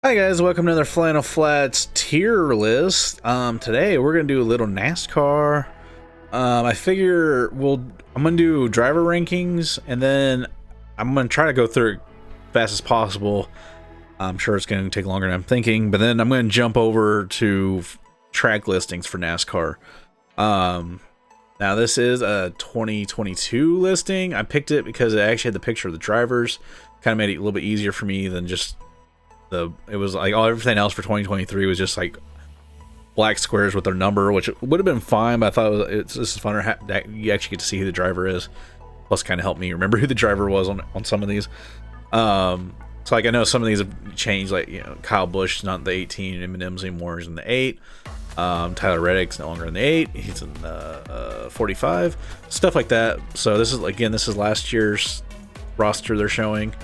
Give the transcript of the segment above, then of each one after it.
Hi guys, welcome to another Flannel Flats tier list. Today we're gonna do a little NASCAR. I figure I'm gonna do driver rankings, and then I'm gonna try to go through it fast as possible. I'm sure it's gonna take longer than I'm thinking, but then I'm gonna jump over to track listings for NASCAR. Now this is a 2022 listing. I picked it because it actually had the picture of the drivers. Kind of made it a little bit easier for me than just it was like everything else for 2023 was just like black squares with their number, which would have been fine, but I thought this is funner that you actually get to see who the driver is. Plus kind of helped me remember who the driver was on some of these. So like I know some of these have changed, like, you know, Kyle Busch is not in the 18 Eminem's anymore, he's in the 8. Tyler Reddick's no longer in the 8, he's in the 45, stuff like that. So this is last year's roster they're showing.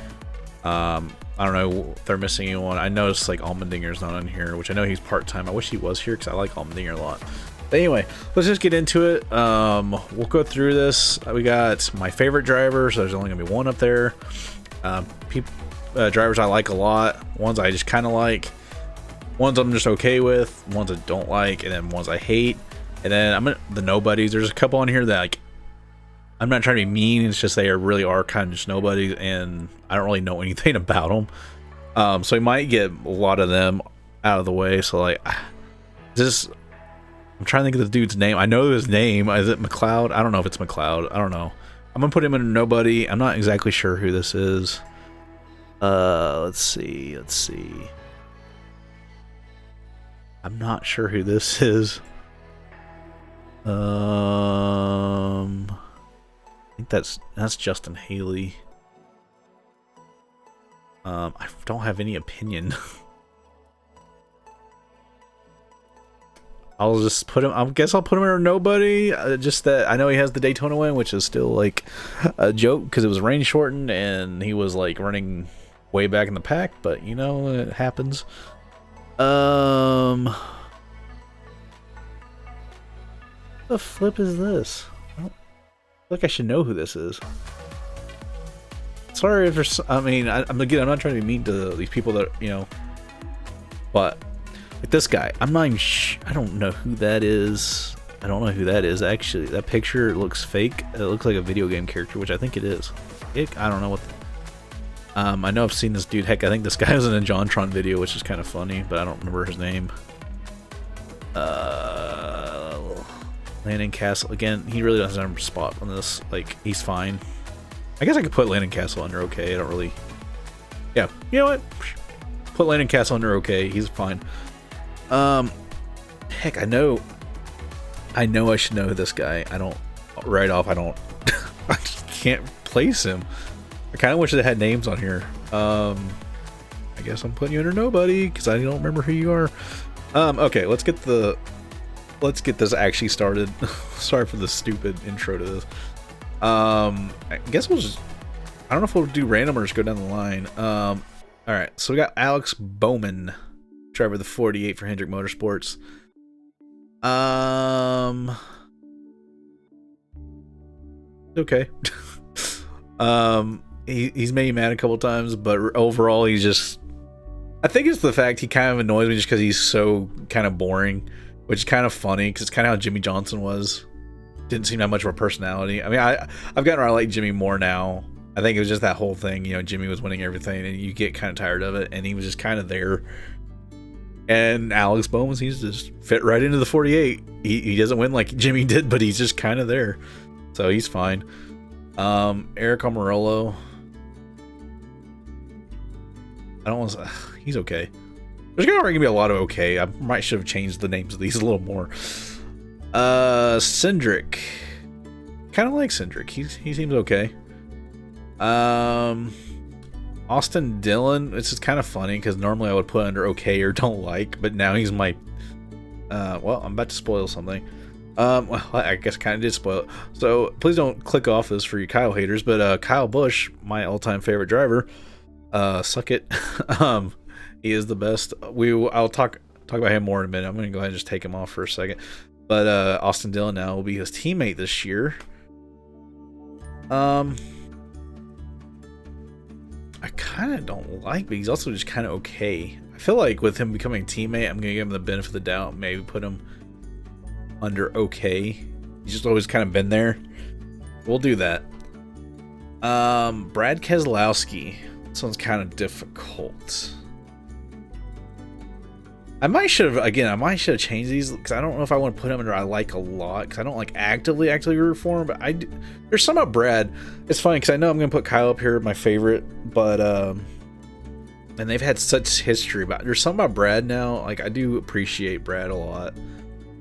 I don't know if they're missing anyone. I noticed like Allmendinger's not on here, which I know he's part-time. I wish he was here because I like Allmendinger a lot. But anyway, let's just get into it. We'll go through this. We got my favorite drivers. There's only gonna be one up there. Drivers I like a lot. Ones I just kind of like. Ones I'm just okay with. Ones I don't like, and then ones I hate. And then the nobodies. There's a couple on here that like, I'm not trying to be mean, it's just they really are kind of just nobodies, and I don't really know anything about them. So we might get a lot of them out of the way. So like, I'm trying to think of the dude's name. I know his name. Is it McLeod? I don't know if it's McLeod. I don't know. I'm gonna put him in a nobody. I'm not exactly sure who this is. Let's see. I'm not sure who this is. I think that's Justin Haley. I don't have any opinion. I'll just put him. I guess I'll put him in a nobody. Just that I know he has the Daytona win, which is still like a joke because it was rain shortened and he was like running way back in the pack. But you know, it happens. What the flip is this? Like I should know who this is. Sorry if there's. I mean, I'm not trying to be mean to these people that, you know. But like this guy, I'm not even. I don't know who that is. I don't know who that is. Actually, that picture looks fake. It looks like a video game character, which I think it is. I don't know what. I know I've seen this dude. Heck, I think this guy was in a JonTron video, which is kind of funny, but I don't remember his name. Landon Castle again. He really doesn't have a spot on this. Like, he's fine. I guess I could put Landon Castle under okay. I don't really. Yeah, you know what? Put Landon Castle under okay. He's fine. Heck, I know I should know this guy. I don't. Right off, I don't. I just can't place him. I kind of wish they had names on here. I guess I'm putting you under nobody because I don't remember who you are. Okay, let's get this actually started. Sorry for the stupid intro to this. I guess we'll just. I don't know if we'll do random or just go down the line. All right, so we got Alex Bowman, driver of the 48 for Hendrick Motorsports. Okay. He's made me mad a couple times, but overall he's just. I think it's the fact he kind of annoys me just because he's so kind of boring. Which is kind of funny because it's kind of how Jimmy Johnson was. Didn't seem to have much of a personality. I mean, I've gotten to like Jimmy more now. I think it was just that whole thing. You know, Jimmy was winning everything, and you get kind of tired of it. And he was just kind of there. And Alex Bowman, he's just fit right into the 48. He doesn't win like Jimmy did, but he's just kind of there. So he's fine. Eric Almirola. I don't want to. He's okay. There's gonna be a lot of okay. I might should have changed the names of these a little more. Cindric. Kind of like Cindric. He seems okay. Austin Dillon. This is kind of funny because normally I would put under okay or don't like, but now he's my. Well, I'm about to spoil something. Well, I guess kind of did spoil it. So please don't click off this for you Kyle haters. But Kyle Busch, my all-time favorite driver. Suck it. He is the best. I'll talk about him more in a minute. I'm going to go ahead and just take him off for a second. But Austin Dillon now will be his teammate this year. I kind of don't like, but he's also just kind of okay. I feel like with him becoming a teammate, I'm gonna give him the benefit of the doubt. Maybe put him under okay. He's just always kind of been there. We'll do that. Brad Keselowski. This one's kind of difficult. I might have changed these because I don't know if I want to put him under I like a lot because I don't like actively root for him, but there's some about Brad. It's funny because I know I'm gonna put Kyle up here, my favorite, but and they've had such history, but there's something about Brad now. Like, I do appreciate Brad a lot.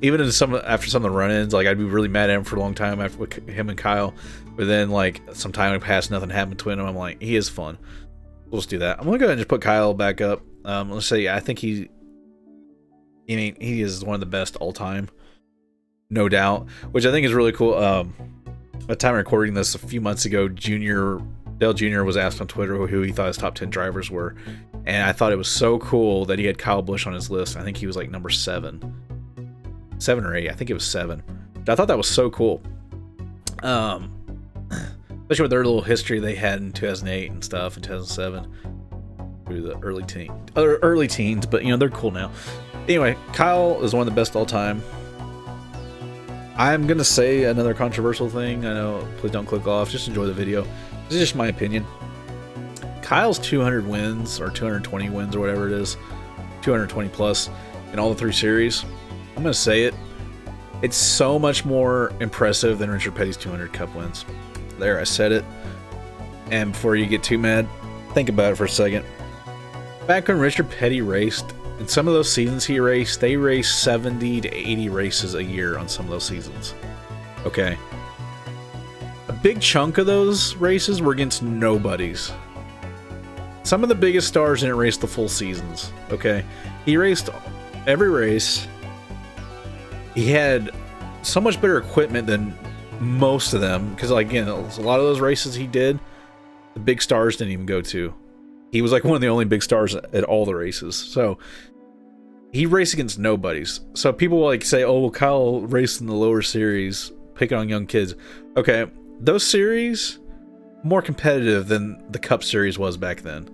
Even after some of the run-ins, like, I'd be really mad at him for a long time after with him and Kyle. But then, like, some time had passed, nothing happened between them. I'm like, he is fun. We'll just do that. I'm gonna go ahead and just put Kyle back up. Let's say I think he is one of the best all time, no doubt. Which I think is really cool. At the time of recording this a few months ago, Dale Jr. was asked on Twitter who he thought his top 10 drivers were. And I thought it was so cool that he had Kyle Busch on his list. I think he was like number 7 or 8. I think it was 7. I thought that was so cool. Especially with their little history they had in 2008 and stuff, in 2007 through the early teens. But, you know, they're cool now. Anyway, Kyle is one of the best all time. I'm going to say another controversial thing. I know, please don't click off. Just enjoy the video. This is just my opinion. Kyle's 200 wins or 220 wins or whatever it is, 220 plus in all the 3 series. I'm going to say it. It's so much more impressive than Richard Petty's 200 Cup wins. There, I said it. And before you get too mad, think about it for a second. Back when Richard Petty raced, in some of those seasons he raced, they raced 70 to 80 races a year on some of those seasons. Okay. A big chunk of those races were against nobodies. Some of the biggest stars didn't race the full seasons. Okay. He raced every race. He had so much better equipment than most of them. Because, like, again, a lot of those races he did, the big stars didn't even go to. He was like one of the only big stars at all the races. So he raced against nobodies. So people like say, oh, well, Kyle raced in the lower series, picking on young kids. Okay, those series, more competitive than the Cup Series was back then.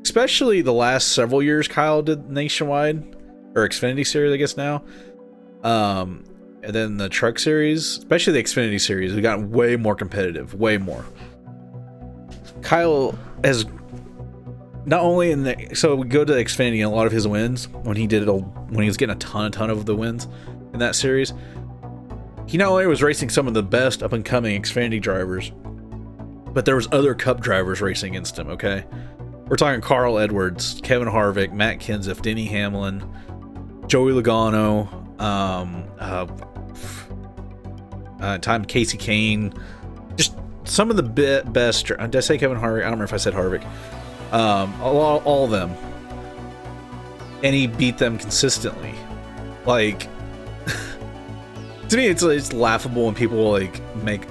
Especially the last several years Kyle did Nationwide, or Xfinity Series, I guess now. And then the Truck Series, especially the Xfinity Series, we got way more competitive, way more. Kyle has not only in the, so we go to Xfinity and a lot of his wins when he was getting a ton of the wins in that series. He not only was racing some of the best up and coming Xfinity drivers, but there was other Cup drivers racing against him. Okay, we're talking Carl Edwards, Kevin Harvick, Matt Kenseth, Denny Hamlin, Joey Logano, Casey Kane, just some of the best. Did I say Kevin Harvick? I don't remember if I said Harvick. All of them, and he beat them consistently. Like, to me, it's laughable when people like make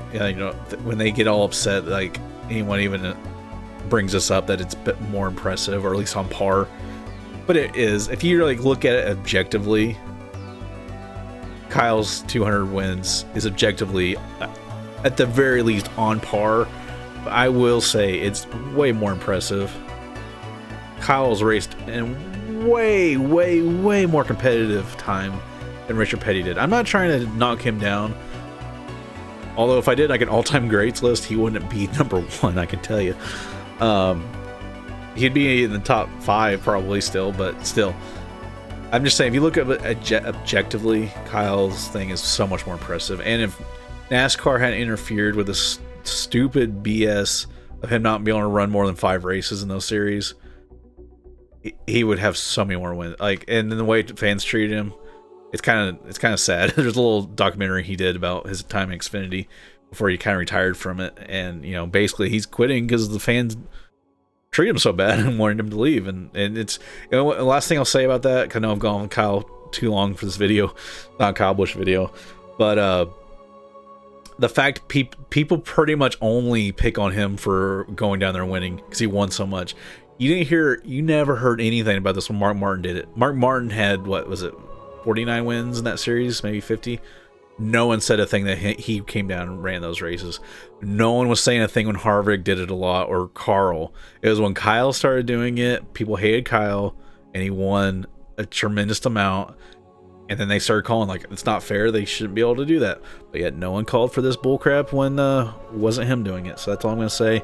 when they get all upset. Like, anyone even brings this up that it's a bit more impressive, or at least on par. But it is. If you like look at it objectively, Kyle's 200 wins is objectively, at the very least, on par. But I will say it's way more impressive. Kyle's raced in way more competitive time than Richard Petty did. I'm not trying to knock him down. Although if I did like an all-time greats list, he wouldn't be number 1, I can tell you. He'd be in the top 5 probably still, but still. I'm just saying, if you look at it objectively, Kyle's thing is so much more impressive. And if NASCAR hadn't interfered with this stupid BS of him not being able to run more than 5 races in those series, he would have so many more wins. Like, and then the way fans treated him, it's kind of sad. There's a little documentary he did about his time in Xfinity before he kind of retired from it, and basically he's quitting because the fans treat him so bad and wanted him to leave. And it's, the last thing I'll say about that, because I know I've gone on Kyle too long for this video, not a Kyle Busch video, but the fact people pretty much only pick on him for going down there and winning because he won so much. You never heard anything about this when Mark Martin did it. Mark Martin had, what was it, 49 wins in that series, maybe 50. No one said a thing that he came down and ran those races. No one was saying a thing when Harvick did it a lot, or Carl. It was when Kyle started doing it, people hated Kyle, and he won a tremendous amount. And then they started calling like it's not fair. They shouldn't be able to do that. But yet no one called for this bullcrap when it wasn't him doing it. So that's all I'm gonna say.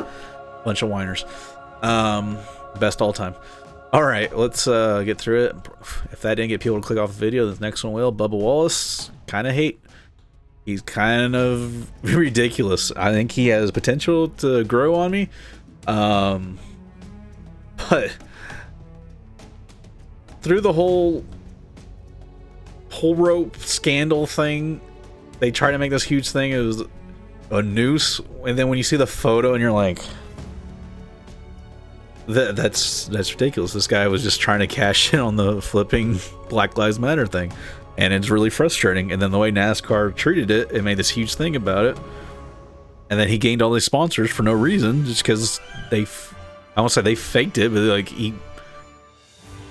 Bunch of whiners. Best all time. All right, let's get through it. If that didn't get people to click off the video, the next one will. Bubba Wallace, kind of hate. He's kind of ridiculous. I think he has potential to grow on me. But through the whole rope scandal thing, they try to make this huge thing. It was a noose, and then when you see the photo and you're like, that's ridiculous. This guy was just trying to cash in on the flipping Black Lives Matter thing, and it's really frustrating. And then the way NASCAR treated it, it made this huge thing about it, and then he gained all these sponsors for no reason, just because I won't say they faked it, but like the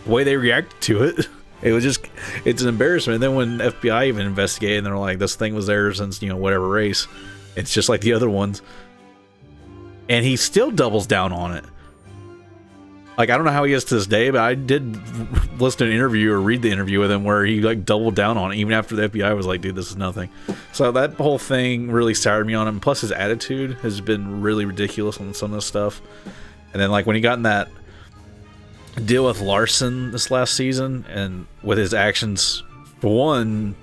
way they reacted to it. It was just, it's an embarrassment. And then when FBI even investigated, and they're like, this thing was there since, whatever race. It's just like the other ones. And he still doubles down on it. Like, I don't know how he is to this day, but I did listen to an interview or read the interview with him where he like doubled down on it, even after the FBI was like, dude, this is nothing. So that whole thing really soured me on him. Plus his attitude has been really ridiculous on some of this stuff. And then like when he got in that deal with Larson this last season, and with his actions, for one,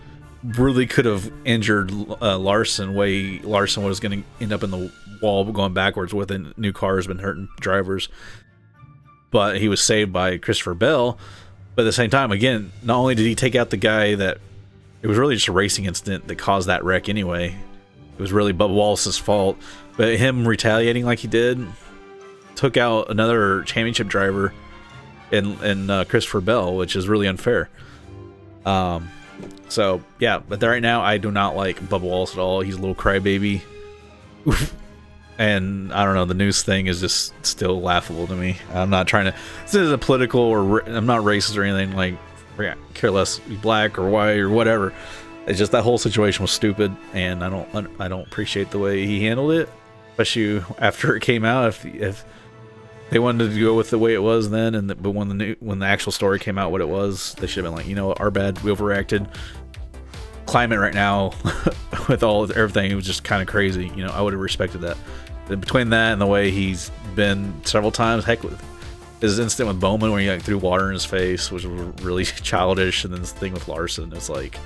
really could have injured Larson. Larson was going to end up in the wall going backwards with a new car has been hurting drivers, but he was saved by Christopher Bell. But at the same time, again, not only did he take out the guy that, it was really just a racing incident that caused that wreck anyway, it was really Bubba Wallace's fault, but him retaliating like he did took out another championship driver and Christopher Bell, which is really unfair. So yeah, but right now I do not like Bubba Wallace at all. He's a little crybaby. And I don't know, the news thing is just still laughable to me. I'm not trying to, this isn't political, or I'm not racist or anything, like, care less, be black or white or whatever. It's just that whole situation was stupid, and I don't appreciate the way he handled it, especially after it came out. If they wanted to go with the way it was then, but when the actual story came out, what it was, they should have been like, our bad, we overreacted. Climate right now, with everything, it was just kind of crazy. I would have respected that. Then between that and the way he's been several times, heck, with his incident with Bowman where he like threw water in his face, which was really childish, and then this thing with Larson, it's like,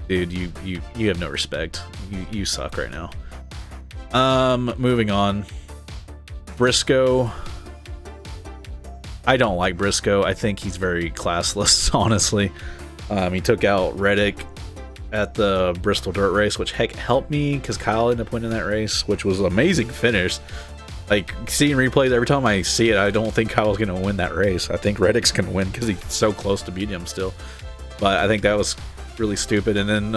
dude, you have no respect. You suck right now. Moving on. Briscoe. I don't like Briscoe. I think he's very classless, honestly. He took out Reddick at the Bristol Dirt Race, which heck helped me because Kyle ended up winning that race, which was an amazing finish. Like, seeing replays, every time I see it, I don't think Kyle's going to win that race. I think Reddick's going to win because he's so close to beating him still. But I think that was really stupid. And then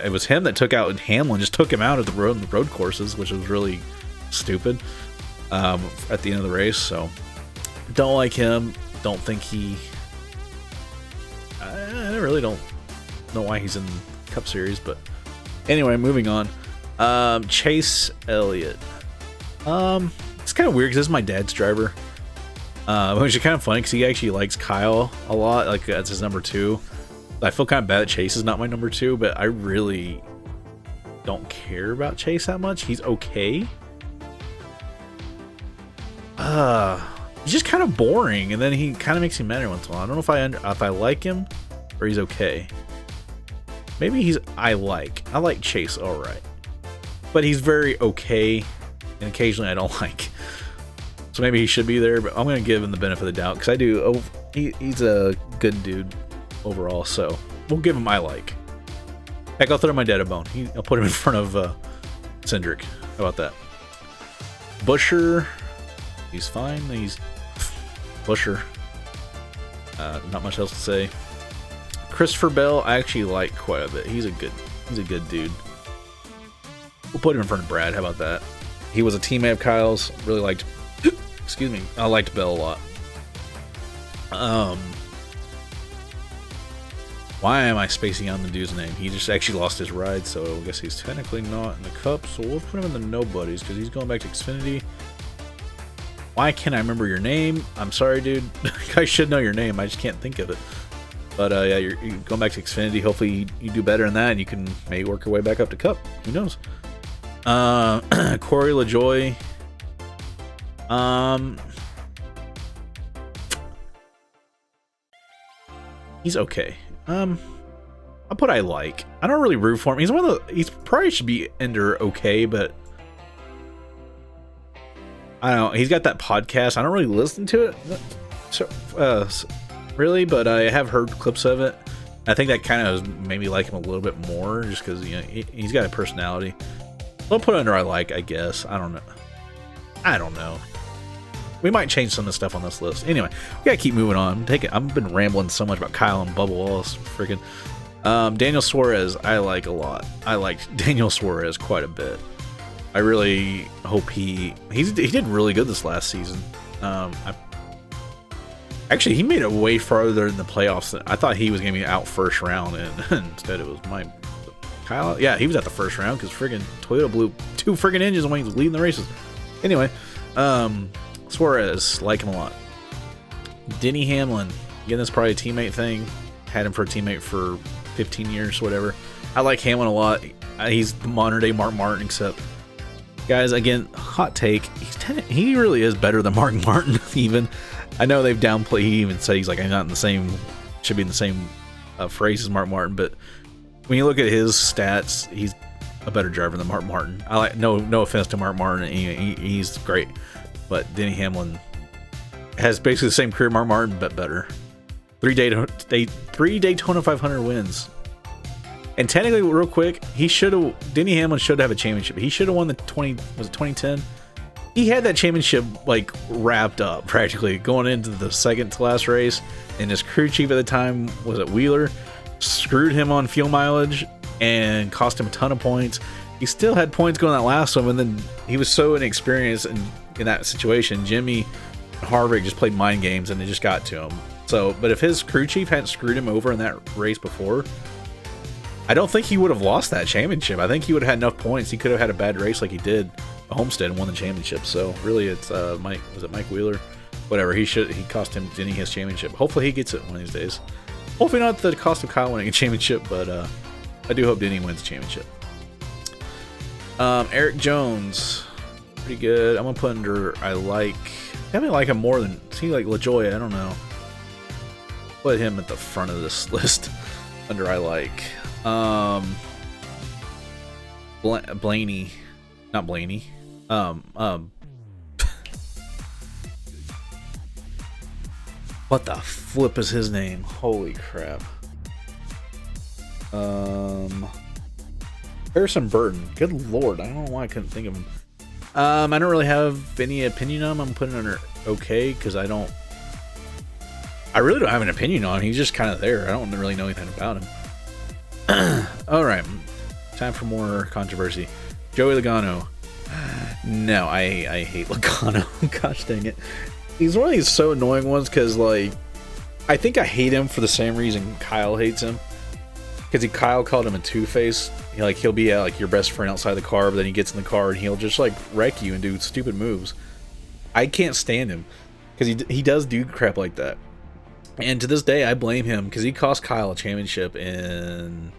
it was him that took out Hamlin, just took him out of the road courses, which was really stupid at the end of the race. So don't like him. Don't think I really don't know why he's in Cup Series. But anyway, moving on. Chase Elliott. It's kind of weird because this is my dad's driver, which is kind of funny because he actually likes Kyle a lot. Like, that's his number 2. I feel kind of bad that Chase is not my number 2, but I really don't care about Chase that much. He's okay. He's just kind of boring, and then he kind of makes me mad every once in a while. I don't know if I like him or he's okay. Maybe I like Chase, all right, but he's very okay, and occasionally I don't like. So maybe he should be there, but I'm gonna give him the benefit of the doubt because I do. Oh, he's a good dude overall, so we'll give him I like. Heck, I'll throw my dad a bone. I'll put him in front of Cindric. How about that? Busher, he's fine. He's Busher. Not much else to say. Christopher Bell, I actually like quite a bit. He's a good dude. We'll put him in front of Brad. How about that? He was a teammate of Kyle's. Really liked. Excuse me. I liked Bell a lot. Why am I spacing out the dude's name? He just actually lost his ride, so I guess he's technically not in the Cup. So we'll put him in the nobodies because he's going back to Xfinity. Why can't I remember your name? I'm sorry, dude. I should know your name. I just can't think of it. But yeah, you're going back to Xfinity. Hopefully you do better than that, and you can maybe work your way back up to Cup. Who knows? Corey LaJoy. He's okay. I'll put I like. I don't really root for him. He's one of the. He's probably should be under okay, but I don't know. He's got that podcast. I don't really listen to it, so, really, but I have heard clips of it. I think that kind of made me like him a little bit more, just because he's got a personality. I'll put it under I like, I guess. I don't know. We might change some of the stuff on this list. Anyway, we gotta keep moving on. I've been rambling so much about Kyle and Bubba Wallace. Freaking Daniel Suarez, I like a lot. I like Daniel Suarez quite a bit. I really hope he did really good this last season. Actually, he made it way farther in the playoffs than I thought. He was gonna be out first round, and instead it was Kyle. Yeah, he was at the first round because friggin' Toyota blew 2 friggin' engines when he was leading the races. Anyway, Suarez, like him a lot. Denny Hamlin, again, that's probably a teammate thing. Had him for a teammate for 15 years, whatever. I like Hamlin a lot. He's the modern day Mark Martin, except, guys, again, hot take. He really is better than Mark Martin, even. I know they've downplayed. He even said he's like, I'm not in the same, should be in the same phrase as Mark Martin, but when you look at his stats, he's a better driver than Mark Martin. I like no offense to Mark Martin, he's great, but Denny Hamlin has basically the same career Mark Martin, but better. 3 Daytona 500 wins, and technically, real quick, Denny Hamlin should have a championship. He should have won the 2010. He had that championship like wrapped up practically going into the second to last race, and his crew chief at the time was at Wheeler. Screwed him on fuel mileage and cost him a ton of points. He still had points going that last one, and then he was so inexperienced in that situation. Jimmy Harvick just played mind games, and it just got to him. So, but if his crew chief hadn't screwed him over in that race before, I don't think he would have lost that championship. I think he would have had enough points. He could have had a bad race like he did at Homestead and won the championship. So really, it's Mike Wheeler? Whatever. He cost him Denny his championship. Hopefully, he gets it one of these days. Hopefully not at the cost of Kyle winning a championship, but I do hope Denny wins a championship. Eric Jones, pretty good. I'm gonna put under I definitely like him more than like LaJoy. I don't know. Put him at the front of this list under I like. Blaney, not Blaney. What the flip is his name? Holy crap. Harrison Burton. Good lord. I don't know why I couldn't think of him. I don't really have any opinion on him. I'm putting under okay because I really don't have an opinion on him. He's just kind of there. I don't really know anything about him. Alright. Time for more controversy. Joey Logano. No, I hate Logano. Gosh dang it. He's one of these so annoying ones because, like, I think I hate him for the same reason Kyle hates him. Because Kyle called him a two-face. He'll be like your best friend outside the car, but then he gets in the car and he'll just like wreck you and do stupid moves. I can't stand him because he does do crap like that. And to this day, I blame him because he cost Kyle a championship in,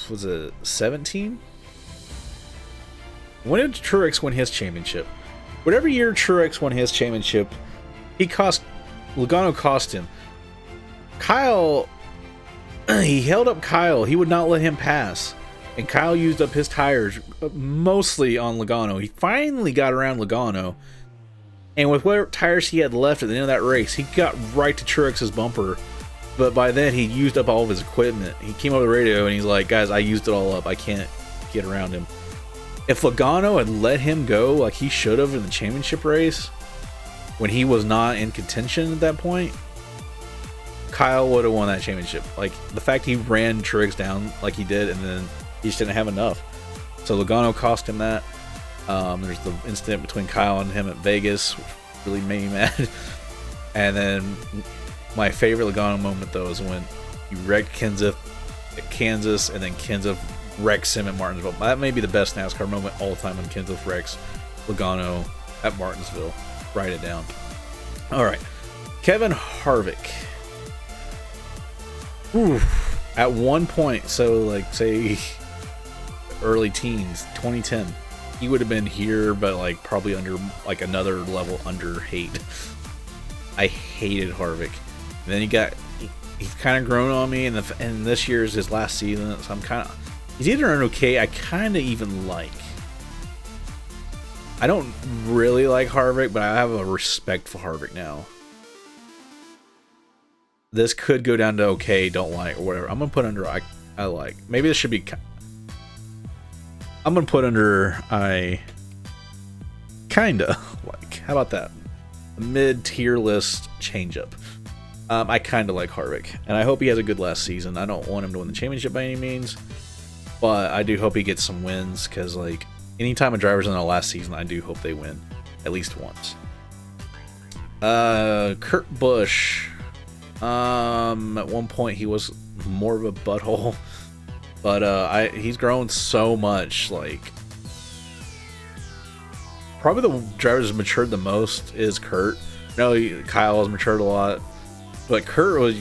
was it 17? When did Truex win his championship? Whatever year Truex won his championship, Logano cost him. Kyle, he held up Kyle. He would not let him pass. And Kyle used up his tires mostly on Logano. He finally got around Logano. And with whatever tires he had left at the end of that race, he got right to Truex's bumper. But by then, he used up all of his equipment. He came over the radio and he's like, guys, I used it all up. I can't get around him. If Logano had let him go like he should have in the championship race, when he was not in contention at that point, Kyle would have won that championship. Like, the fact he ran Truex down like he did, and then he just didn't have enough. So Logano cost him that. There's the incident between Kyle and him at Vegas, which really made me mad. And then my favorite Logano moment, though, is when he wrecked Kenseth at Kansas, and then Kenseth wrecks him at Martinsville. That may be the best NASCAR moment all time when Kenseth wrecks Logano at Martinsville. Write it down. All right. Kevin Harvick. Ooh. At one point, so like say early teens, 2010, he would have been here, but like probably under like another level under hate. I hated Harvick. And then he's kind of grown on me, and this year is his last season, so I'm kind of, he's either an okay, I kind of even like. I don't really like Harvick, but I have a respect for Harvick now. This could go down to okay, don't like, or whatever. I'm gonna put under I like. Maybe this should be. I'm gonna put under I kinda like. How about that? A mid-tier list change-up. I kinda like Harvick, and I hope he has a good last season. I don't want him to win the championship by any means, but I do hope he gets some wins, because like anytime a driver's in the last season, I do hope they win at least once. Kurt Busch. At one point he was more of a butthole, but he's grown so much. Like, probably the driver that's matured the most is Kurt. No, Kyle has matured a lot, but Kurt was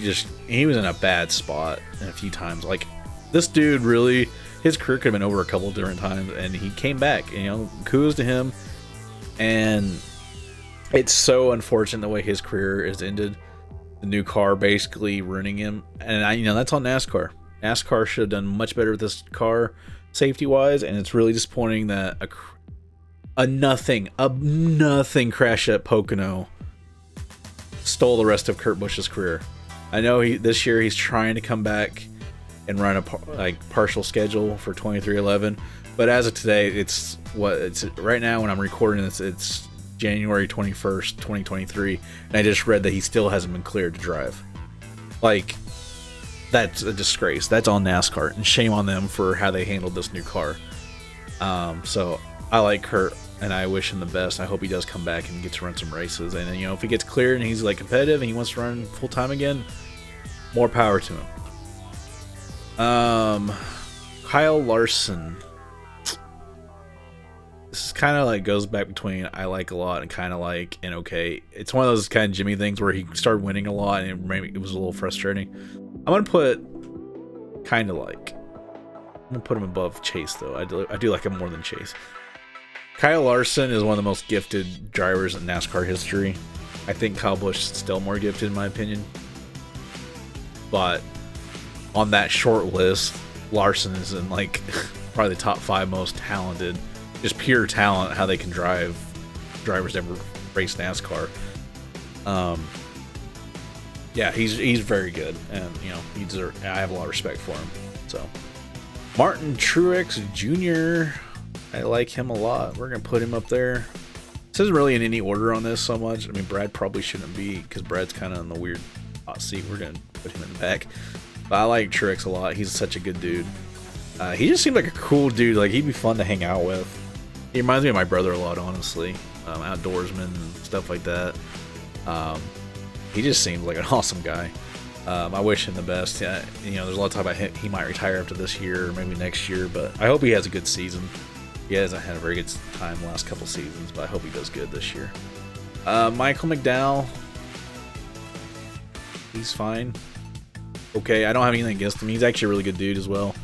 he was in a bad spot a few times. Like, this dude really, his career could have been over a couple different times, and he came back. And, you know, kudos to him. And it's so unfortunate the way his career is ended. The new car basically ruining him, and that's on NASCAR. NASCAR should have done much better with this car safety wise, and it's really disappointing that a nothing crash at Pocono stole the rest of Kurt Busch's career. I know this year he's trying to come back and run a partial schedule for 2311, but as of today, it's right now when I'm recording this, it's January 21st, 2023, and I just read that he still hasn't been cleared to drive. Like, that's a disgrace. That's on NASCAR, and shame on them for how they handled this new car. So I like Kurt, and I wish him the best. I hope he does come back and gets to run some races, and then, if he gets cleared and he's like competitive and he wants to run full time again, more power to him. Kyle Larson. This is kind of like goes back between I like a lot and kind of like and okay. It's one of those kind of Jimmy things where he started winning a lot and it was a little frustrating. I'm gonna put kind of like. I'm gonna put him above Chase though. I do like him more than Chase. Kyle Larson is one of the most gifted drivers in NASCAR history. I think Kyle Busch is still more gifted in my opinion. But on that short list, Larson is in like probably the top 5 most talented. Just pure talent, how they can drive. Drivers ever race NASCAR. Yeah, he's very good, and I have a lot of respect for him. So, Martin Truex Jr. I like him a lot. We're gonna put him up there. This isn't really in any order on this so much. I mean, Brad probably shouldn't be, because Brad's kind of in the weird hot seat. We're gonna put him in the back. But I like Truex a lot. He's such a good dude. He just seemed like a cool dude. Like, he'd be fun to hang out with. He reminds me of my brother a lot, honestly. Outdoorsman and stuff like that. He just seems like an awesome guy. I wish him the best. Yeah, there's a lot of talk about he might retire after this year or maybe next year, but I hope he has a good season. He hasn't had a very good time the last couple seasons, but I hope he does good this year. Michael McDowell. He's fine. Okay, I don't have anything against him. He's actually a really good dude as well.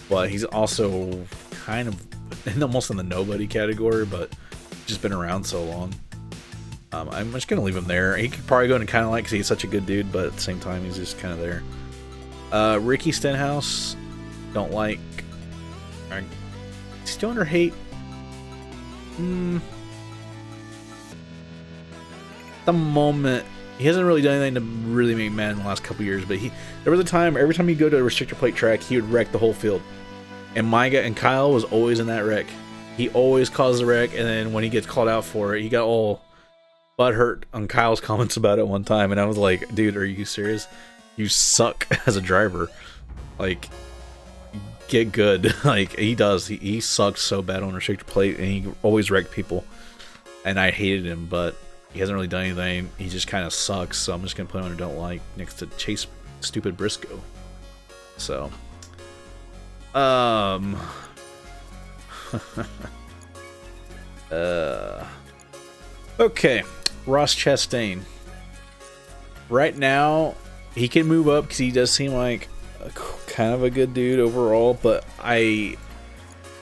But he's also kind of almost in the nobody category, but just been around so long. I'm just going to leave him there. He could probably go into kind of like, because he's such a good dude, but at the same time, he's just kind of there. Ricky Stenhouse, don't like. Still under hate. At the moment, he hasn't really done anything to really make mad in the last couple years, but there was a time, every time he'd go to a restrictor plate track, he would wreck the whole field. And Kyle was always in that wreck. He always caused the wreck, and then when he gets called out for it, he got all butthurt on Kyle's comments about it one time, and I was like, dude, are you serious? You suck as a driver. Like, get good. Like, he does. He sucks so bad on restrictor plate, and he always wrecked people. And I hated him, but he hasn't really done anything. He just kind of sucks, so I'm just going to put him under don't like next to Chase Stupid Briscoe. So, Okay, Ross Chastain. Right now, he can move up because he does seem like kind of a good dude overall, but I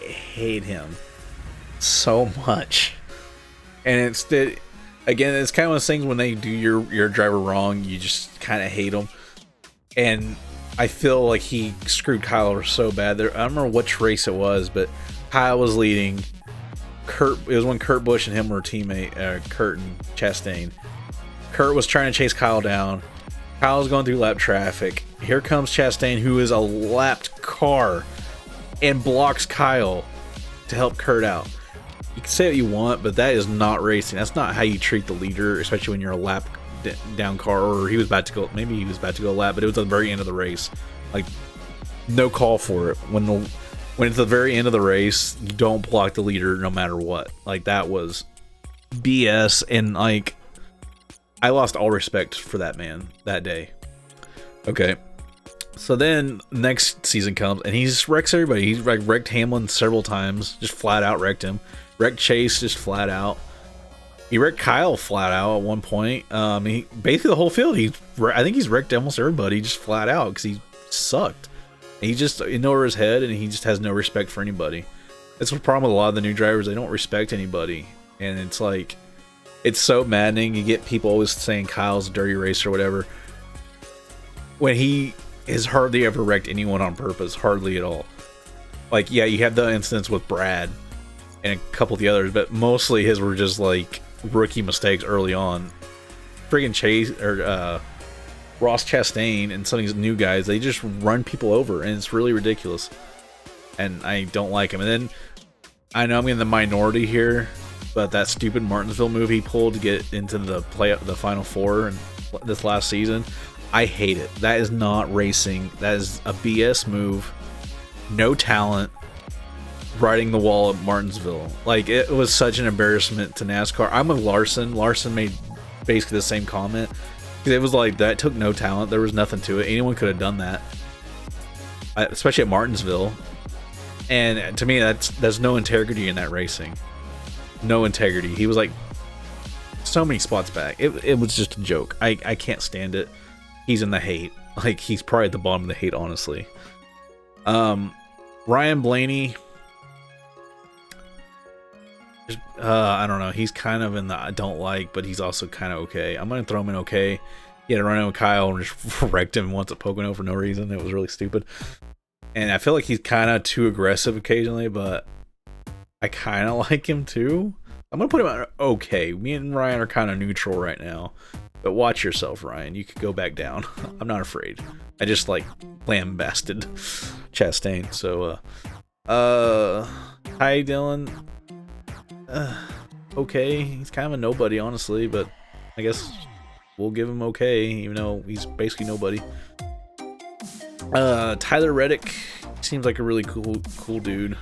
hate him so much. And it's that, again, it's kind of one of those things when they do your driver wrong, you just kind of hate them. And I feel like he screwed Kyle so bad. I don't remember which race it was, but Kyle was leading. It was when Kurt Busch and him were teammate, Kurt and Chastain. Kurt was trying to chase Kyle down. Kyle was going through lap traffic. Here comes Chastain, who is a lapped car, and blocks Kyle to help Kurt out. You can say what you want, but that is not racing. That's not how you treat the leader, especially when you're a lap down car. Or he was about to go, maybe he was about to go lap, but it was at the very end of the race. Like, no call for it. When it's the very end of the race, you don't block the leader no matter what. Like, that was BS, and like, I lost all respect for that man that day. Okay. So then next season comes and he just wrecks everybody. He's like wrecked Hamlin several times, just flat out wrecked him. Wrecked Chase just flat out. He wrecked Kyle flat out at one point. He basically the whole field. I think he's wrecked almost everybody just flat out because he sucked. He just in over his head and he just has no respect for anybody. That's the problem with a lot of the new drivers. They don't respect anybody, and it's like, it's so maddening. You get people always saying Kyle's a dirty racer or whatever, when he has hardly ever wrecked anyone on purpose, hardly at all. Like, yeah, you have the incidents with Brad and a couple of the others, but mostly his were just like rookie mistakes early on. Friggin' Chase or Ross Chastain and some of these new guys, they just run people over, and it's really ridiculous. And I don't like him. And then I know I'm in the minority here, but that stupid Martinsville move he pulled to get into the Final Four and this last season, I hate it. That is not racing. That is a BS move. No talent. Riding the wall at Martinsville. Like, it was such an embarrassment to NASCAR. I'm with Larson. Larson made basically the same comment. It was like, that took no talent. There was nothing to it. Anyone could have done that. Especially at Martinsville. And to me, there's no integrity in that racing. No integrity. He was like so many spots back. It was just a joke. I can't stand it. He's in the hate. Like, he's probably at the bottom of the hate, honestly. Ryan Blaney, I don't know. He's kind of in the I don't like, but he's also kind of okay. I'm gonna throw him in okay. He had to run in with Kyle and just wrecked him once at Pocono for no reason. It was really stupid. And I feel like he's kind of too aggressive occasionally, but I kind of like him too. I'm going to put him at okay. Me and Ryan are kind of neutral right now. But watch yourself, Ryan. You could go back down. I'm not afraid. I just like lambasted Chastain. So, hi, Dylan. Okay. He's kind of a nobody, honestly, but I guess we'll give him okay, even though he's basically nobody. Tyler Reddick seems like a really cool dude.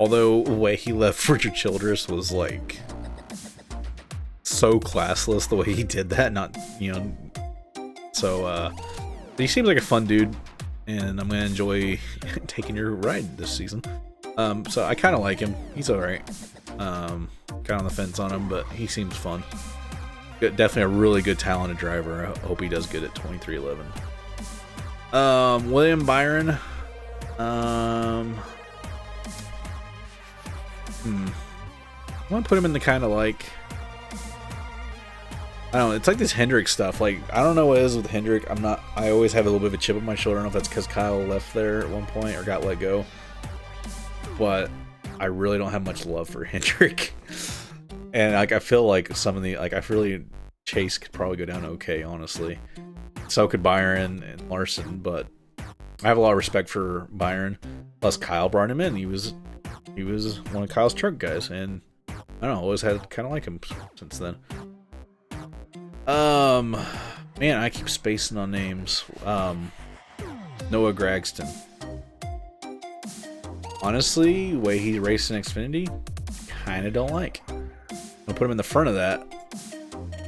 Although the way he left Richard Childress was like so classless, the way he did that. Not, you know. So he seems like a fun dude, and I'm gonna enjoy taking your ride this season. So I kind of like him. He's all right. Kind of on the fence on him, but he seems fun. Definitely a really good talented driver. I hope he does good at 2311. William Byron. I want to put him in the kind of like, I don't know, it's like this Hendrick stuff. Like, I don't know what it is with Hendrick. I always have a little bit of a chip on my shoulder. I don't know if that's because Kyle left there at one point or got let go. But I really don't have much love for Hendrick. And like, I feel like some of the, like, I feel like Chase could probably go down okay, honestly. So could Byron and Larson, but I have a lot of respect for Byron. Plus, Kyle brought him in. He was one of Kyle's truck guys, and I don't know, always had kind of like him since then. Man, I keep spacing on names. Noah Gragston. Honestly, the way he raced in Xfinity, kind of don't like. I'll put him in the front of that.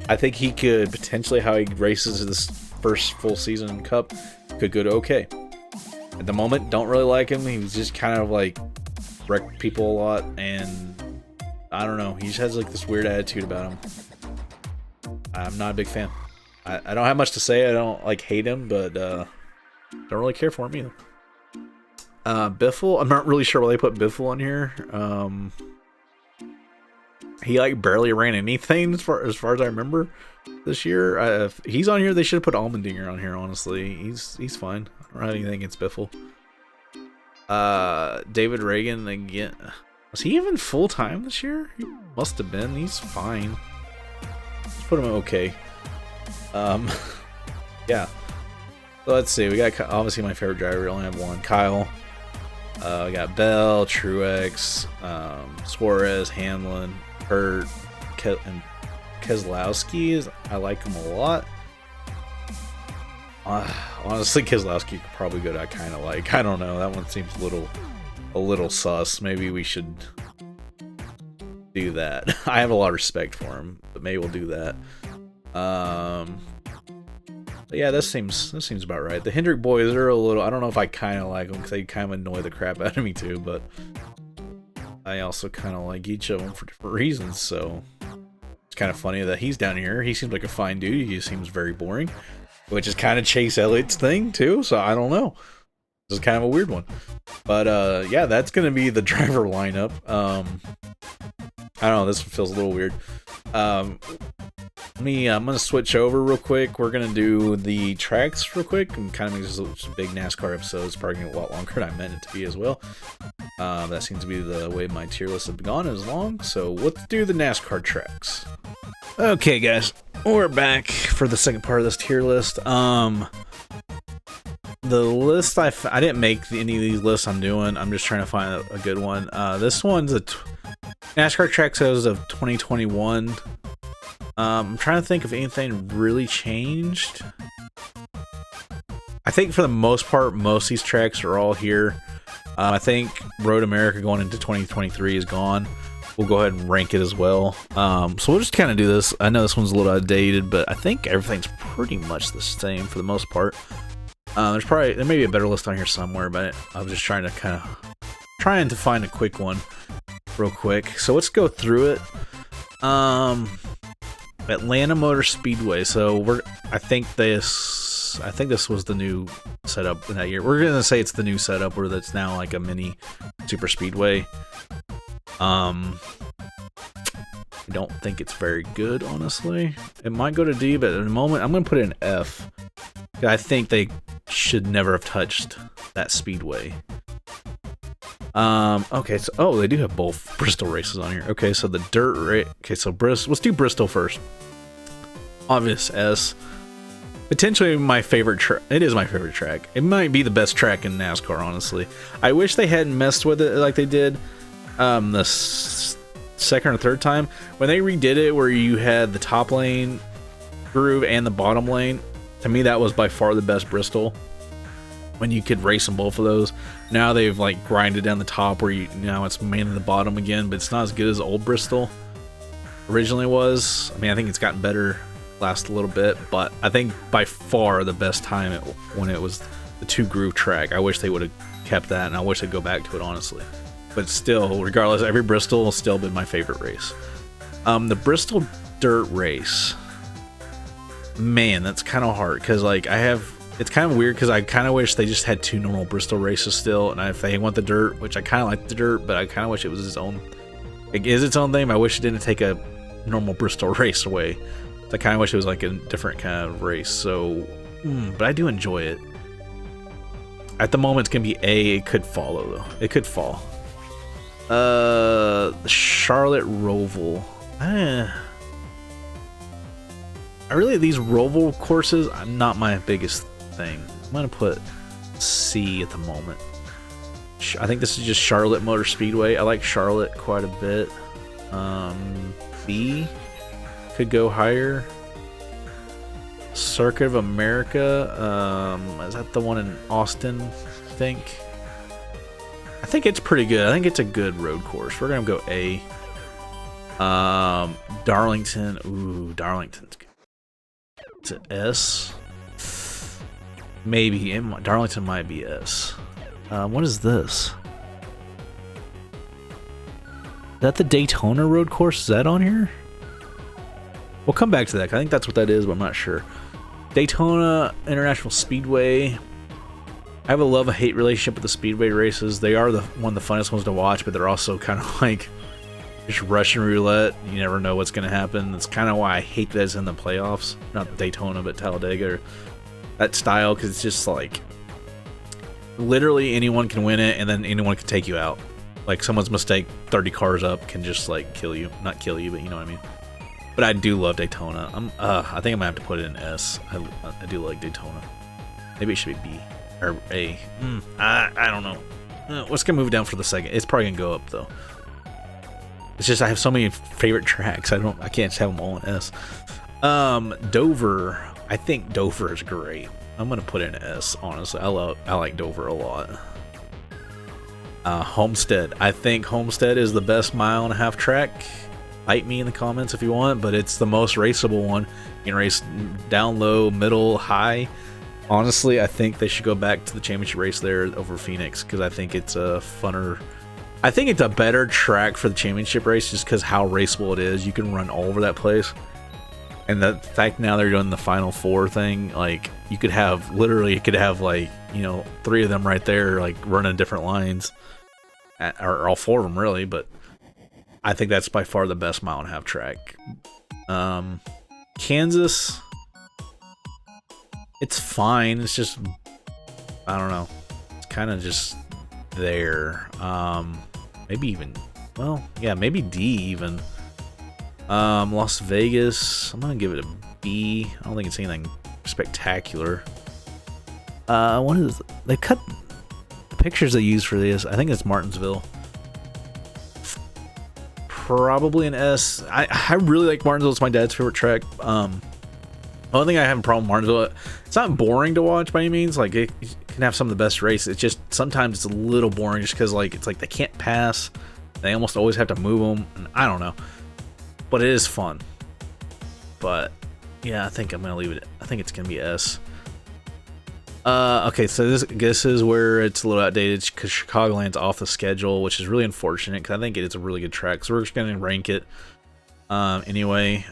I think he could potentially, how he races this first full season in Cup, could go to okay. At the moment, don't really like him. He was just kind of like wrecked people a lot, and I don't know. He just has like this weird attitude about him. I'm not a big fan. I don't have much to say. I don't like hate him, but don't really care for him either. Biffle, I'm not really sure why they put Biffle on here. He like barely ran anything as far as I remember this year. If he's on here, they should have put Allmendinger on here. Honestly, he's fine. I don't have anything against Biffle. David Reagan again. Was he even full time this year? He must have been. He's fine. Let's put him okay. Yeah. So let's see. We got obviously my favorite driver. We only have one. Kyle. We got Bell, Truex, Suarez, Hamlin, Hurt, and Keselowski. I like him a lot. Honestly, Keselowski could probably go to I kind of like. I don't know. That one seems a little sus. Maybe we should do that. I have a lot of respect for him, but maybe we'll do that. But yeah, this seems about right. The Hendrick boys are a little. I don't know if I kind of like them because they kind of annoy the crap out of me too. But I also kind of like each of them for different reasons. So it's kind of funny that he's down here. He seems like a fine dude. He seems very boring, which is kind of Chase Elliott's thing too. So I don't know. This is kind of a weird one. But yeah, that's gonna be the driver lineup. I don't know. This feels a little weird. I'm gonna switch over real quick. We're gonna do the tracks real quick and kind of make this a big NASCAR episode. It's probably gonna be a lot longer than I meant it to be as well. That seems to be the way my tier list has gone, as long. So let's do the NASCAR tracks. Okay, guys, we're back for the second part of this tier list. The list I didn't make any of these lists I'm doing. I'm just trying to find a good one. This one's a NASCAR track shows of 2021. I'm trying to think if anything really changed. I think for the most part, most of these tracks are all here. I think Road America going into 2023 is gone. We'll go ahead and rank it as well. So we'll just kind of do this. I know this one's a little outdated, but I think everything's pretty much the same for the most part. There may be a better list on here somewhere, but I was just trying to find a quick one real quick. So let's go through it. Atlanta Motor Speedway. So I think this was the new setup in that year. We're gonna say it's the new setup where that's now like a mini super speedway. I don't think it's very good, honestly. It might go to D, but at the moment I'm gonna put it in F. I think they should never have touched that speedway. Okay, so they do have both Bristol races on here. Okay, so the dirt race. Okay, so let's do Bristol first. Obvious S. Potentially my favorite track. It is my favorite track. It might be the best track in NASCAR, honestly. I wish they hadn't messed with it like they did the second or third time when they redid it, where you had the top lane groove and the bottom lane. To me, that was by far the best Bristol. When you could race in both of those. Now they've like grinded down the top where now it's mainly the bottom again, but it's not as good as old Bristol originally was. I mean, I think it's gotten better last a little bit, but I think by far the best time when it was the two groove track. I wish they would have kept that, and I wish they'd go back to it, honestly. But still, regardless, every Bristol has still been my favorite race. The Bristol dirt race, man, that's kind of hard because like it's kind of weird because I kind of wish they just had two normal Bristol races still, and if they want the dirt, which I kind of like the dirt, but I kind of wish it was its own. It is its own thing. I wish it didn't take a normal Bristol race away. I kind of wish it was like a different kind of race. So, but I do enjoy it. At the moment, it's gonna be A. It could follow though. It could fall. The Charlotte Roval. These Roval courses are not my biggest thing. I'm gonna put C at the moment. I think this is just Charlotte Motor Speedway. I like Charlotte quite a bit. B could go higher. Circuit of America. Is that the one in Austin? I think it's pretty good. I think it's a good road course. We're gonna go A. Darlington. Ooh, Darlington's good. To S. Maybe Darlington might be S. What is this? that the Daytona road course? Is that on here? We'll come back to that. I think that's what that is, but I'm not sure. Daytona International Speedway. I have a love-hate relationship with the Speedway races. They are one of the funnest ones to watch, but they're also kind of like just Russian roulette. You never know what's going to happen. That's kind of why I hate that it's in the playoffs. Not Daytona, but Talladega. Or that style, because it's just like literally anyone can win it, and then anyone can take you out. Like someone's mistake 30 cars up can just like kill you. Not kill you, but you know what I mean. But I do love Daytona. I think I'm gonna have to put it in S. I do like Daytona. Maybe it should be B or A. I don't know. Let's gonna move down for the second. It's probably gonna go up though. It's just I have so many favorite tracks. I can't just have them all in S. Dover. I think Dover is great. I'm gonna put it in S. Honestly, I like Dover a lot. Homestead. I think Homestead is the best 1.5 mile track. Fight me in the comments if you want, but it's the most raceable one. You can race down low, middle, high. Honestly, I think they should go back to the championship race there over Phoenix, because I think it's a funner. I think it's a better track for the championship race just because how raceable it is. You can run all over that place. And the fact now they're doing the Final Four thing, like you could have like, you know, 3 of them right there, like running different lines, or all 4 of them really, but I think that's by far the best 1.5 mile track. Kansas, it's fine. It's just, I don't know. It's kind of just there. Maybe even, well, yeah, maybe D even. Las Vegas, I'm gonna give it a B. I don't think it's anything spectacular. What is, they cut the pictures they use for this? I think it's Martinsville. Probably an S. I really like Martinsville. It's my dad's favorite track. The only thing I have a problem with Martinsville, it's not boring to watch by any means. Like it can have some of the best races. It's just sometimes it's a little boring just because like it's like they can't pass. They almost always have to move them. And I don't know, but it is fun. But yeah, I think I'm gonna leave it. I think it's gonna be S. Okay, so this is where it's a little outdated because Chicagoland's off the schedule, which is really unfortunate because I think it's a really good track. So we're just gonna rank it. Anyway,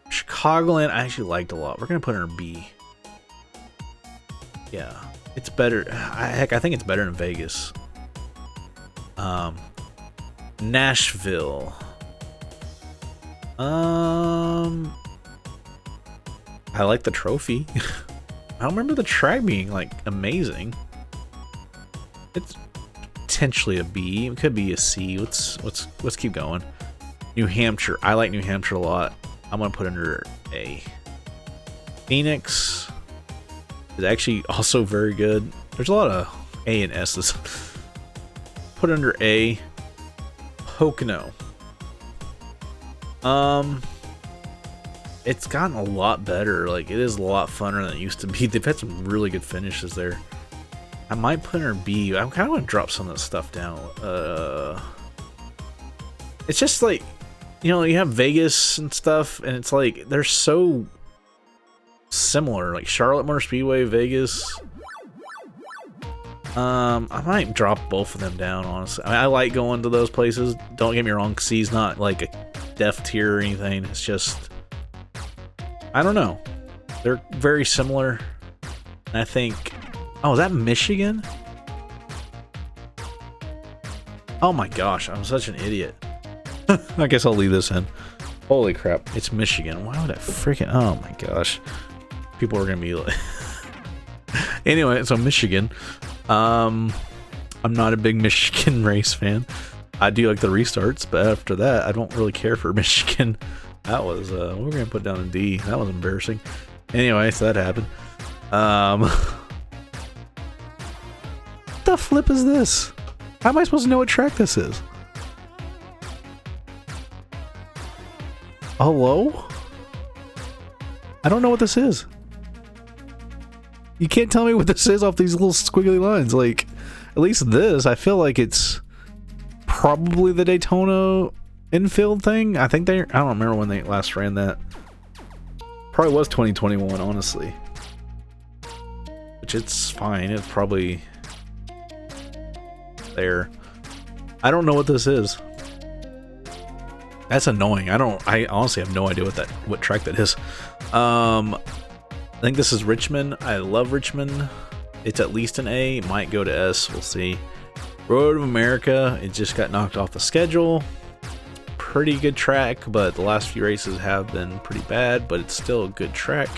Chicagoland I actually liked a lot. We're gonna put it in B. Yeah, it's better. Heck, I think it's better than Vegas. Nashville. I like the trophy. I don't remember the track being like amazing. It's potentially a B. It could be a C. Let's keep going. New Hampshire. I like New Hampshire a lot. I'm gonna put under A. Phoenix is actually also very good. There's a lot of A and S's. Put under A. Pocono. It's gotten a lot better. Like it is a lot funner than it used to be. They've had some really good finishes there. I might put her B. I kind of want to drop some of this stuff down. It's just like, you know, you have Vegas and stuff, and it's like they're so similar. Like Charlotte Motor Speedway, Vegas. I might drop both of them down. Honestly, I mean, I like going to those places. Don't get me wrong. C's not like a F tier or anything. It's just, I don't know. They're very similar. And I think, oh, is that Michigan? Oh my gosh, I'm such an idiot. I guess I'll leave this in. Holy crap, it's Michigan. Why would I freaking, oh my gosh. People are gonna be like, anyway, so Michigan. I'm not a big Michigan race fan. I do like the restarts, but after that, I don't really care for Michigan. That was, what we're gonna put down in D. That was embarrassing. Anyway, so that happened. What the flip is this? How am I supposed to know what track this is? Hello? I don't know what this is. You can't tell me what this is off these little squiggly lines. Like, at least this, I feel like it's probably the Daytona infield thing. I think I don't remember when they last ran that. Probably was 2021, honestly. Which it's fine. It's probably there. I don't know what this is. That's annoying. I honestly have no idea what track that is. I think this is Richmond. I love Richmond. It's at least an A. It might go to S. We'll see. Road of America. It just got knocked off the schedule. Pretty good track, but the last few races have been pretty bad, but it's still a good track.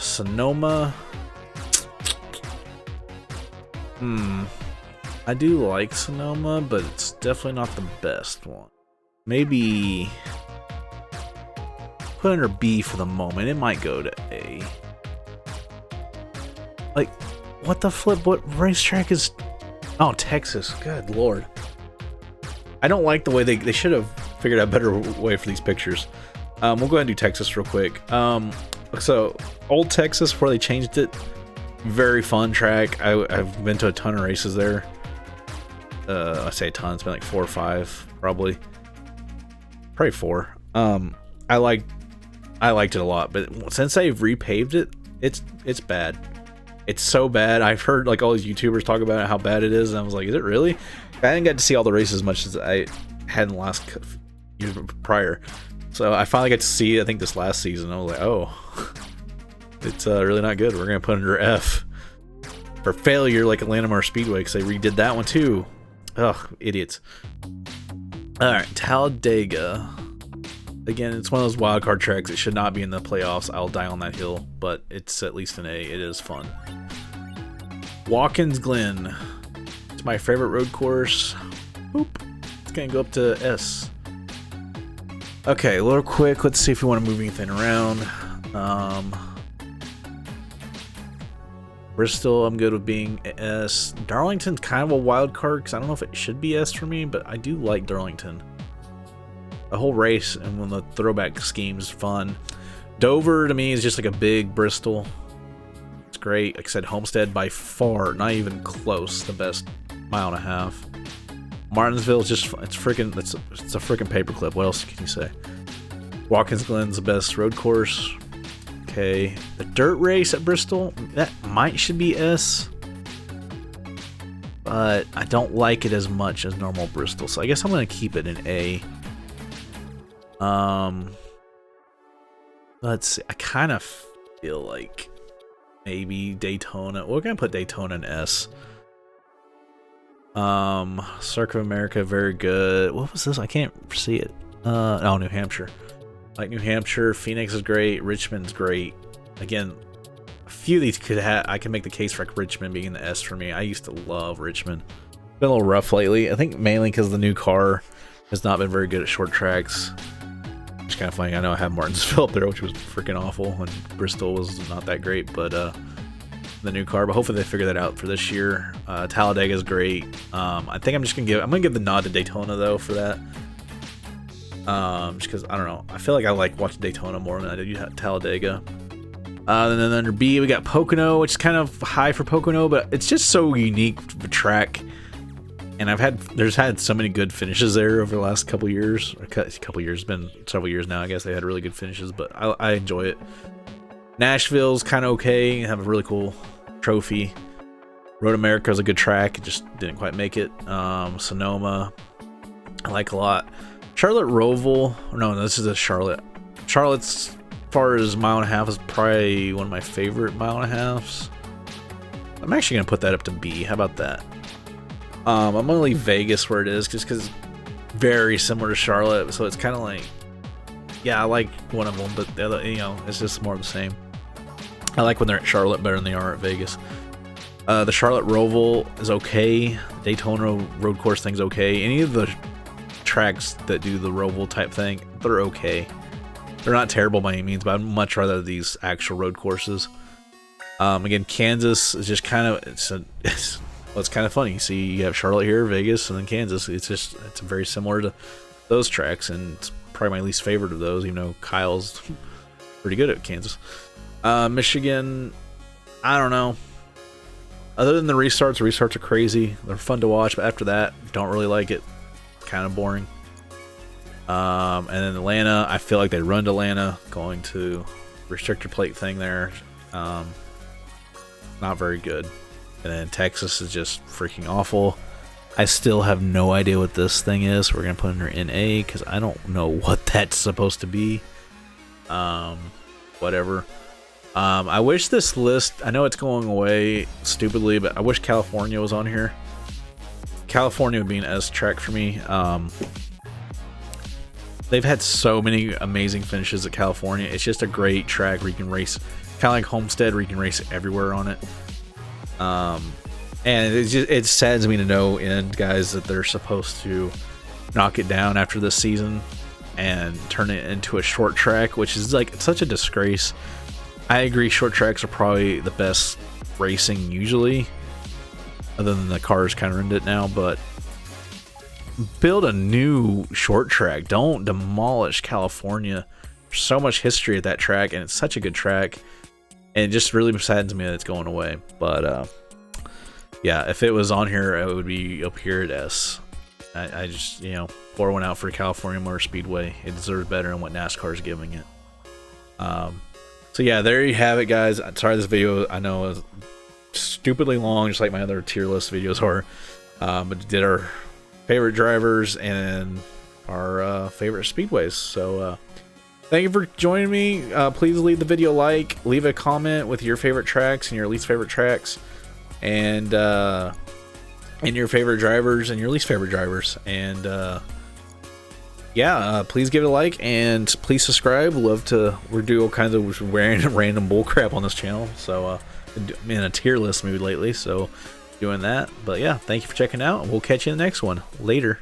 Sonoma. I do like Sonoma, but it's definitely not the best one. Maybe put under B for the moment. It might go to A. Like, what the flip? What racetrack is... Oh, Texas. Good lord. I don't like the way they should have figured out a better way for these pictures. We'll go ahead and do Texas real quick. So, Old Texas, before they changed it, very fun track. I've been to a ton of races there. I say a ton. It's been like 4 or 5, probably 4. I liked it a lot, but since they've repaved it, it's bad. It's so bad. I've heard like all these YouTubers talk about how bad it is, and I was like, is it really? I didn't get to see all the races as much as I had in the last year prior, so I finally got to see, I think, this last season. I was like, oh, it's really not good. We're gonna put under F for failure, like Atlanta Motor Speedway, because they redid that one too. Ugh, idiots. All right, Talladega. Again, it's one of those wild card tracks. It should not be in the playoffs. I'll die on that hill, but it's at least an A. It is fun. Watkins Glen. It's my favorite road course. Boop. It's gonna go up to S. Okay, a little quick. Let's see if we want to move anything around. Bristol, I'm good with being S. Darlington's kind of a wild card because I don't know if it should be S for me, but I do like Darlington. The whole race and when the throwback scheme's fun. Dover to me is just like a big Bristol. It's great. Like I said, Homestead by far, not even close, the best mile and a half. Martinsville is just, it's a freaking paperclip. What else can you say? Watkins Glen's the best road course. Okay, the dirt race at Bristol, that should be S, but I don't like it as much as normal Bristol, so I guess I'm gonna keep it in A. Let's see. I kind of feel like maybe Daytona. We're gonna put Daytona in S. Circuit of America, very good. What was this? I can't see it. Oh, New Hampshire. Like New Hampshire, Phoenix is great. Richmond's great. Again, a few of these I can make the case for like Richmond being the S for me. I used to love Richmond. Been a little rough lately. I think mainly because the new car has not been very good at short tracks. It's kind of funny. I know I have Martinsville up there, which was freaking awful, and Bristol was not that great, but the new car. But hopefully they figure that out for this year. Talladega is great. I think I'm gonna give the nod to Daytona though for that. Just because I don't know. I feel like I like watching Daytona more than I did Talladega. And then under B we got Pocono, which is kind of high for Pocono, but it's just so unique of a track. And there's had so many good finishes there over the last couple years. It's been several years now. I guess they had really good finishes, but I enjoy it. Nashville's kind of okay. Have a really cool trophy. Road America is a good track. It just didn't quite make it. Sonoma, I like a lot. Charlotte Roval. No, this is a Charlotte. Charlotte's, as far as mile and a half, is probably one of my favorite mile and a halves. I'm actually gonna put that up to B. How about that? I'm gonna leave Vegas where it is, just because it's very similar to Charlotte. So it's kind of like, yeah, I like one of them, but the other, it's just more of the same. I like when they're at Charlotte better than they are at Vegas. The Charlotte Roval is okay. Daytona road course thing's okay. Any of the tracks that do the Roval type thing, they're okay. They're not terrible by any means, but I'd much rather these actual road courses. Again, Kansas is just kind of it's kind of funny. See, you have Charlotte here, Vegas, and then Kansas. It's very similar to those tracks, and it's probably my least favorite of those, even though Kyle's pretty good at Kansas. Michigan, I don't know. Other than the restarts are crazy. They're fun to watch, but after that, don't really like it. Kind of boring. And then Atlanta, I feel like they run to Atlanta, going to restrictor plate thing there. Not very good. And then Texas is just freaking awful. I still have no idea what this thing is. We're gonna put in her NA because I don't know what that's supposed to be. Whatever. I wish this list, I know it's going away stupidly, but I wish California was on here. California would be an S track for me. They've had so many amazing finishes at California. It's just a great track where you can race, kind of like Homestead, where you can race everywhere on it. And it saddens me to no end, guys, that they're supposed to knock it down after this season and turn it into a short track, which is like such a disgrace. I agree, short tracks are probably the best racing usually, other than the cars kind of ruined it now, but build a new short track. Don't demolish California. There's so much history at that track, and it's such a good track, and it just really saddens me that it's going away. But yeah, if it was on here, it would be up here at S. I just, you know, pour one out for California Motor Speedway. It deserves better than what NASCAR is giving it. So yeah, there you have it, guys. I'm sorry this video, I know, is stupidly long, just like my other tier list videos are. But did our favorite drivers and our favorite speedways. So thank you for joining me. Please leave the video a like, leave a comment with your favorite tracks and your least favorite tracks, and your favorite drivers and your least favorite drivers. And yeah, please give it a like and please subscribe. We're doing all kinds of random bullcrap on this channel. So I'm in a tier list mood lately, so doing that. But yeah, thank you for checking out, and we'll catch you in the next one. Later.